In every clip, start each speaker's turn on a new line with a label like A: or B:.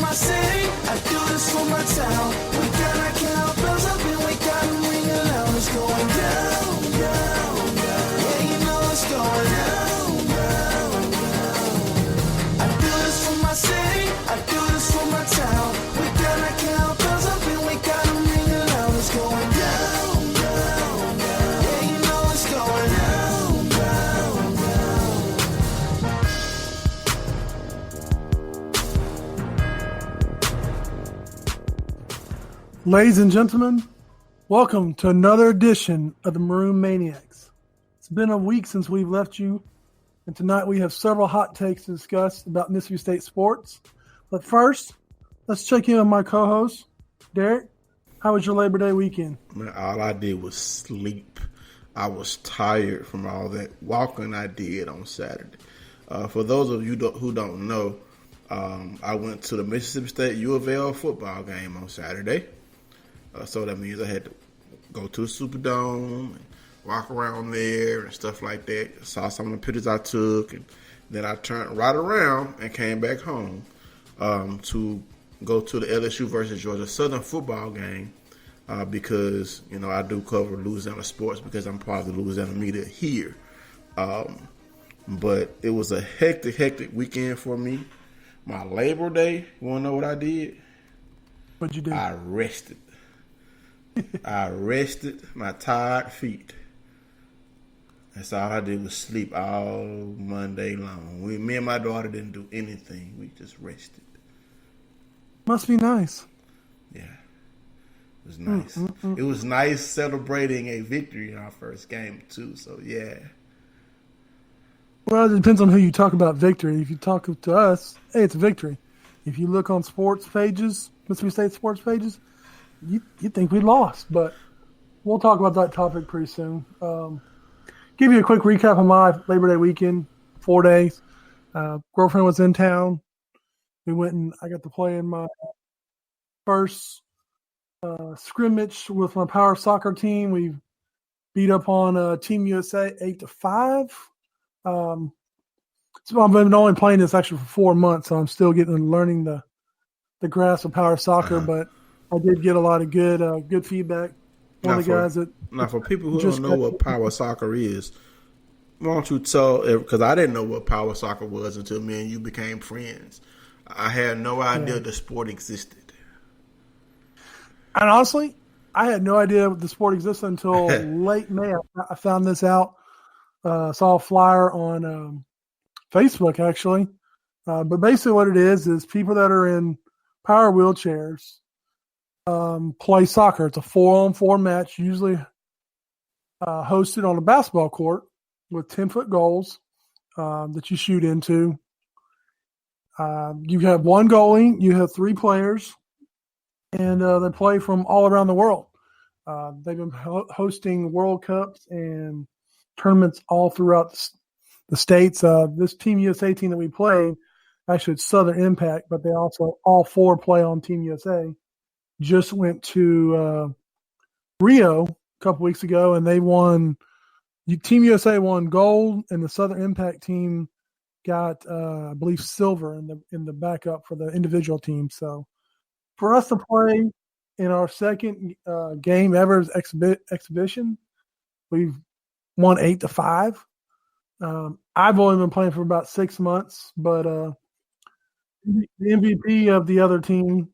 A: my city, I do this for my town. We gotta count bells up and we gotta ring it loud. It's going down, down, down. Yeah, you know it's going down, down, down. I do this for my city, I do this for my town. We gotta count bells up and we gotta ring it loud. It's going down, down, down. Yeah, you know it's going down, down, down.
B: Ladies and gentlemen, welcome to another edition of the Maroon Maniacs. It's been a week since we've left you, and tonight we have several hot takes to discuss about Mississippi State sports. But first, let's check in with my co-host, Derek. How was your Labor Day weekend?
C: Man, all I did was sleep. I was tired from all that walking I did on Saturday. For those of you who don't know, I went to the Mississippi State U of L football game on Saturday. So that means I had to go to the Superdome and walk around there and stuff like that. Saw some of the pictures I took, and then I turned right around and came back home to go to the LSU versus Georgia Southern football game because, you know, I do cover Louisiana sports because I'm part of the Louisiana media here. But it was a hectic weekend for me. My Labor Day, you want to know what I did?
B: What'd you do?
C: I rested. I rested my tired feet. That's all I did was sleep all Monday long. Me and my daughter didn't do anything. We just rested.
B: Must be nice.
C: Yeah. It was nice. It was nice celebrating a victory in our first game, too. So, yeah.
B: Well, it depends on who you talk about victory. If you talk to us, hey, it's a victory. If you look on sports pages, Mississippi State sports pages, you think we lost. But we'll talk about that topic pretty soon. Give you a quick recap of my Labor Day weekend, 4 days. Girlfriend was in town. We went and I got to play in my first scrimmage with my power soccer team. We beat up on Team USA 8-5. So I've been only playing this actually for 4 months, so I'm still learning the grasp of power soccer. But I did get a lot of good feedback.
C: Now, for people who don't know what power soccer is, why don't you tell? Because I didn't know what power soccer was until me and you became friends. I had no idea the sport existed.
B: And honestly, I had no idea the sport existed until late May. I found this out. Saw a flyer on Facebook, actually. But basically what it is people that are in power wheelchairs play soccer. It's a 4-on-4 match, usually hosted on a basketball court with 10-foot goals that you shoot into. You have one goalie, you have 3 players, and they play from all around the world. They've been hosting World Cups and tournaments all throughout the states. This Team USA team that we played, actually it's Southern Impact, but they also all 4 play on Team USA. Just went to Rio a couple weeks ago, and they won. Team USA won gold, and the Southern Impact team got, I believe, silver in the backup for the individual team. So for us to play in our second game ever as exhibition, we've won 8-5. I've only been playing for about 6 months, but the MVP of the other team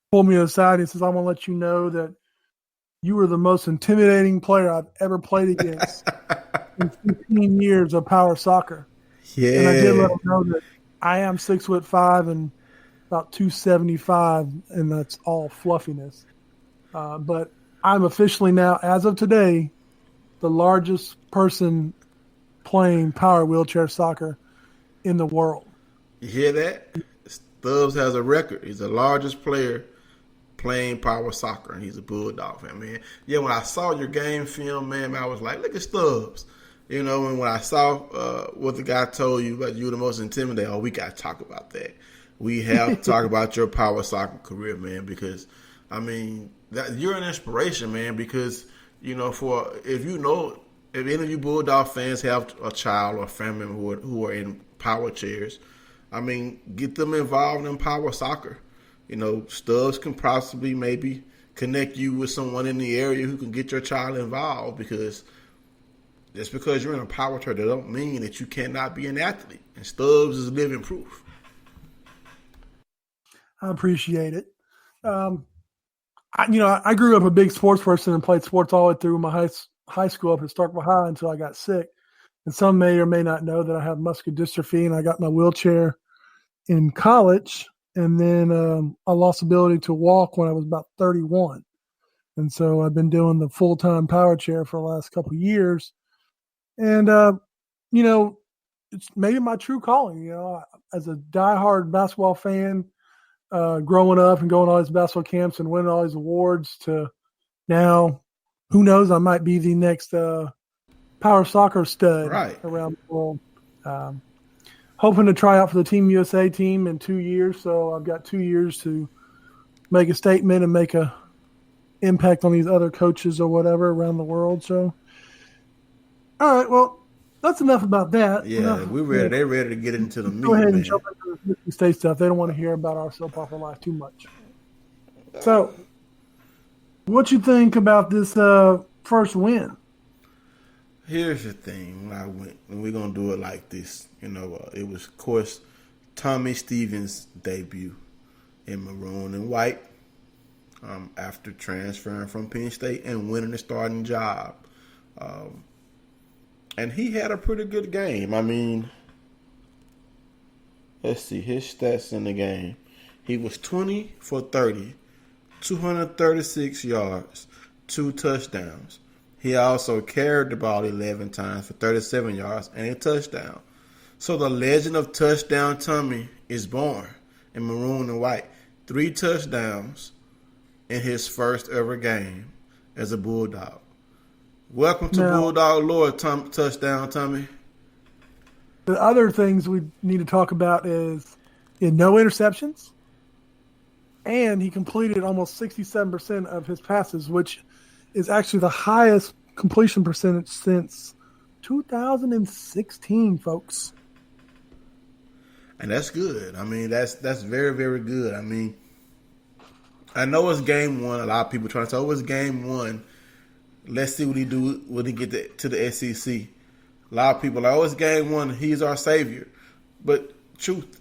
B: pulled me aside and says, I want to let you know that you were the most intimidating player I've ever played against in 15 years of power soccer.
C: Yeah.
B: And I did let him know that I am 6'5" and about 275, and that's all fluffiness. But I'm officially now, as of today, the largest person playing power wheelchair soccer in the world.
C: You hear that? Stubbs has a record. He's the largest player playing power soccer, and he's a Bulldog fan, man. Yeah, when I saw your game film, man, I was like, look at Stubbs. You know, and when I saw what the guy told you about you were the most intimidating, we got to talk about that. We have to talk about your power soccer career, man, because, I mean, you're an inspiration, man, because, you know, if any of you Bulldog fans have a child or a family member who are in power chairs, I mean, get them involved in power soccer. Stubbs can possibly maybe connect you with someone in the area who can get your child involved, because just because you're in a power tour, that don't mean that you cannot be an athlete. And Stubbs is living proof.
B: I appreciate it. I grew up a big sports person and played sports all the way through my high school up at Starkville High until I got sick. And some may or may not know that I have muscular dystrophy, and I got my wheelchair in college. And then I lost ability to walk when I was about 31. And so I've been doing the full-time power chair for the last couple of years. And, it's maybe my true calling. As a diehard basketball fan, growing up and going to all these basketball camps and winning all these awards, to now, who knows, I might be the next power soccer stud around the world. Hoping to try out for the Team USA team in 2 years. So I've got 2 years to make a statement and make a impact on these other coaches or whatever around the world. So, all right, well, that's enough about that.
C: Yeah, we're ready. They're ready to get into the meat.
B: Go ahead and jump into the Michigan State stuff. They don't want to hear about our soap opera life too much. So, what you think about this first win?
C: Here's the thing. When I went, and we're going to do it like this. It was, of course, Tommy Stevens' debut in maroon and white after transferring from Penn State and winning the starting job. And he had a pretty good game. I mean, let's see his stats in the game. He was 20 for 30, 236 yards, 2 touchdowns. He also carried the ball 11 times for 37 yards and a touchdown. So the legend of Touchdown Tommy is born in maroon and white. 3 touchdowns in his first ever game as a Bulldog. Welcome to Bulldog Lord, Touchdown Tommy.
B: The other things we need to talk about is he had no interceptions, and he completed almost 67% of his passes, which is actually the highest completion percentage since 2016, folks.
C: And that's good. I mean, that's very, very good. I mean, I know it's game one. A lot of people trying to say, it's game one. Let's see what he do when he get to the SEC. A lot of people are like, it's game one. He's our savior. But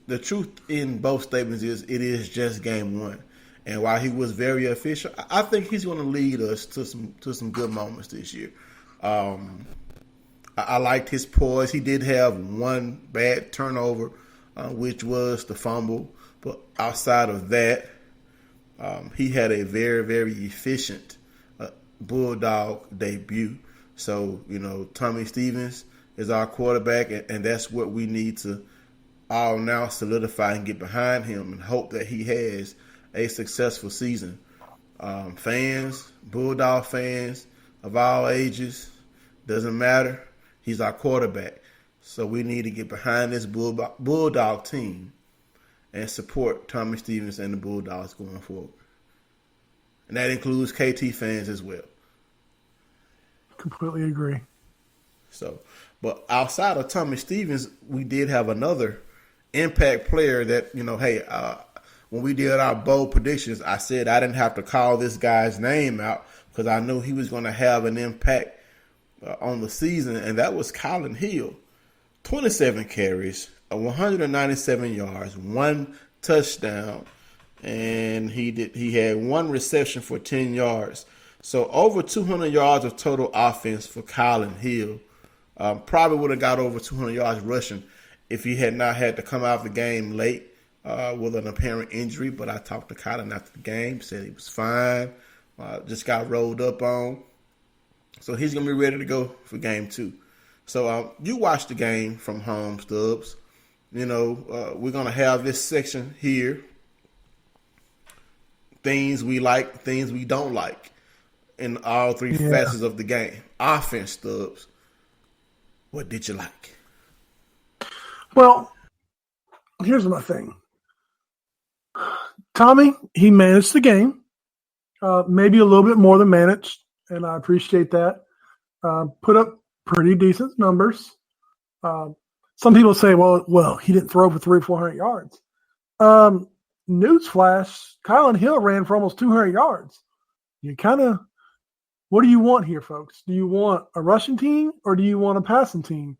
C: the truth in both statements is it is just game one. And while he was very efficient, I think he's going to lead us to some good moments this year. I liked his poise. He did have one bad turnover, which was the fumble. But outside of that, he had a very, very efficient Bulldog debut. So, Tommy Stevens is our quarterback, and that's what we need to all now solidify and get behind him and hope that he has a successful season. Bulldog fans of all ages, doesn't matter. He's our quarterback. So we need to get behind this Bulldog team and support Tommy Stevens and the Bulldogs going forward. And that includes KT fans as well.
B: Completely agree.
C: So, but outside of Tommy Stevens, we did have another impact player that, when we did our bold predictions, I said I didn't have to call this guy's name out because I knew he was going to have an impact on the season, and that was Colin Hill. 27 carries, 197 yards, 1 touchdown, and he had 1 reception for 10 yards. So over 200 yards of total offense for Colin Hill. Probably would have got over 200 yards rushing if he had not had to come out of the game late with an apparent injury. But I talked to Colin after the game, said he was fine, just got rolled up on. So he's going to be ready to go for game 2. So you watch the game from home, Stubbs. We're going to have this section here. Things we like, things we don't like in all 3 facets of the game. Offense, Stubbs. What did you like?
B: Well, here's my thing. Tommy, he managed the game. Maybe a little bit more than managed, and I appreciate that. Put up pretty decent numbers. some people say, well, he didn't throw for 300 or 400 yards. Newsflash, Kylan Hill ran for almost 200 yards. What do you want here, folks? Do you want a rushing team or do you want a passing team?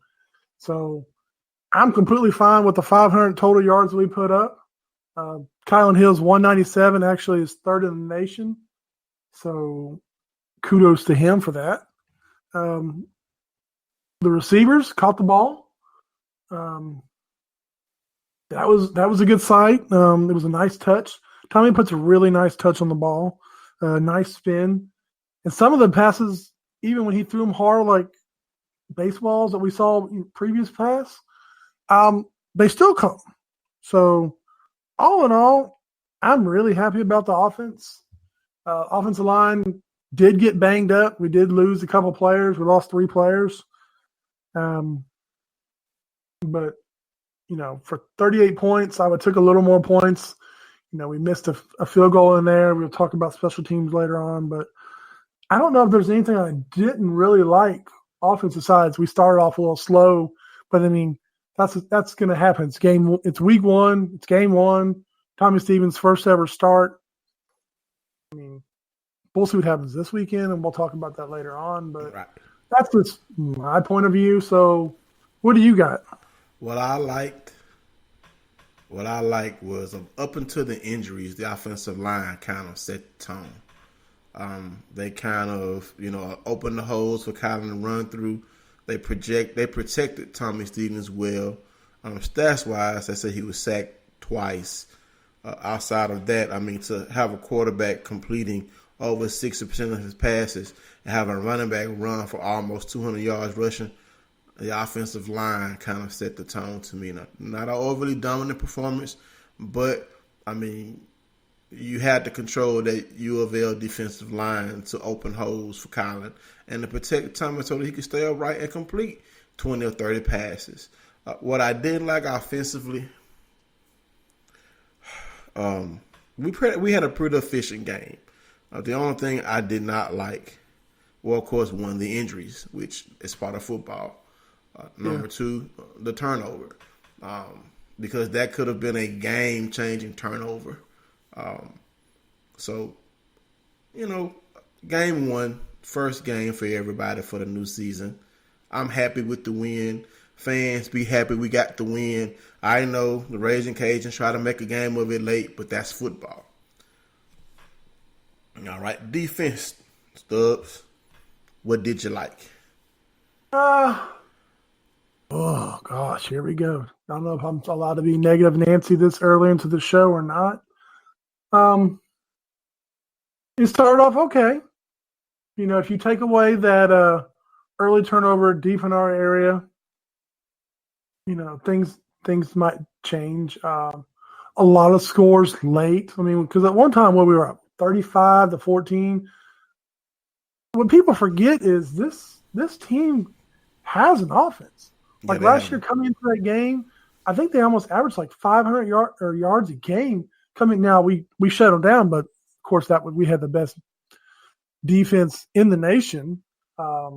B: So I'm completely fine with the 500 total yards we put up. Kylan Hill's 197 actually is third in the nation. So kudos to him for that. The receivers caught the ball. That was a good sight. It was a nice touch. Tommy puts a really nice touch on the ball, nice spin. And some of the passes, even when he threw them hard like baseballs that we saw in previous pass, they still come. So all in all, I'm really happy about the offense. Offensive line did get banged up. We did lose a couple players. We lost 3 players. But, for 38 points, I would took a little more points. We missed a field goal in there. We'll talk about special teams later on. But I don't know if there's anything I didn't really like offensive sides. We started off a little slow, but, that's going to happen. It's week 1. It's game 1. Tommy Stevens' first ever start. We'll see what happens this weekend, and we'll talk about that later on. But That's just my point of view. So what do you got?
C: What I liked was up until the injuries, the offensive line kind of set the tone. They kind of, opened the holes for Kylan to run through. They protected Tommy Stevens well. Stats-wise, they said he was sacked twice. Outside of that, to have a quarterback completing over 60% of his passes and have a running back run for almost 200 yards rushing, the offensive line kind of set the tone to me. Not an overly dominant performance, but, you had to control that U of L defensive line to open holes for Kylan and to protect Tommy so that he could stay upright and complete 20 or 30 passes. What I did like offensively, we had a pretty efficient game. The only thing I did not like, well, of course, one, the injuries, which is part of football. Number 2, the turnover, because that could have been a game-changing turnover. Game 1, first game for everybody for the new season. I'm happy with the win. Fans, be happy we got the win. I know the Raging Cajuns try to make a game of it late, but that's football. All right, defense, Stubbs, what did you like?
B: Oh, gosh, here we go. I don't know if I'm allowed to be negative Nancy this early into the show or not. It started off okay. If you take away that early turnover deep in our area, things might change. A lot of scores late. Because at one time when we were up 35-14, what people forget is this team has an offense. Like last year coming into that game, I think they almost averaged like 500 yards a game. Now we shut them down, but of course we had the best defense in the nation. I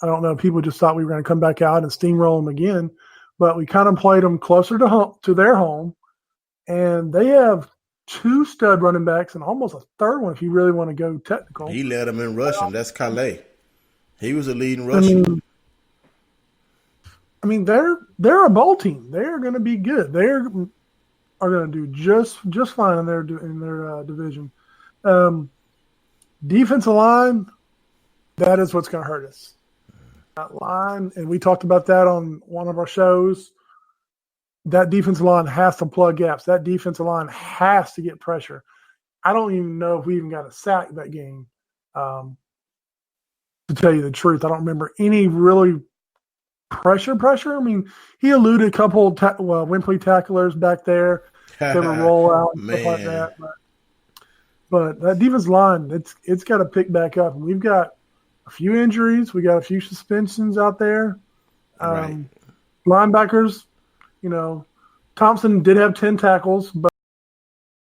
B: don't know. People just thought we were going to come back out and steamroll them again, but we kind of played them closer to their home, and they have 2 stud running backs and almost a third one if you really want to go technical.
C: He led them in rushing. That's Calais. He was a leading rusher.
B: They're a bowl team. They're going to be good. They are going to do just fine in their division. Defensive line, that is what's going to hurt us. That line, and we talked about that on one of our shows. That defensive line has to plug gaps. That defensive line has to get pressure. I don't even know if we even got a sack that game. To tell you the truth, I don't remember any really pressure. He eluded a couple Wembley tacklers back there. They would roll out and stuff like that. But that defensive line, it's got to pick back up. And we've got a few injuries. We got a few suspensions out there. Linebackers, Thompson did have 10 tackles, but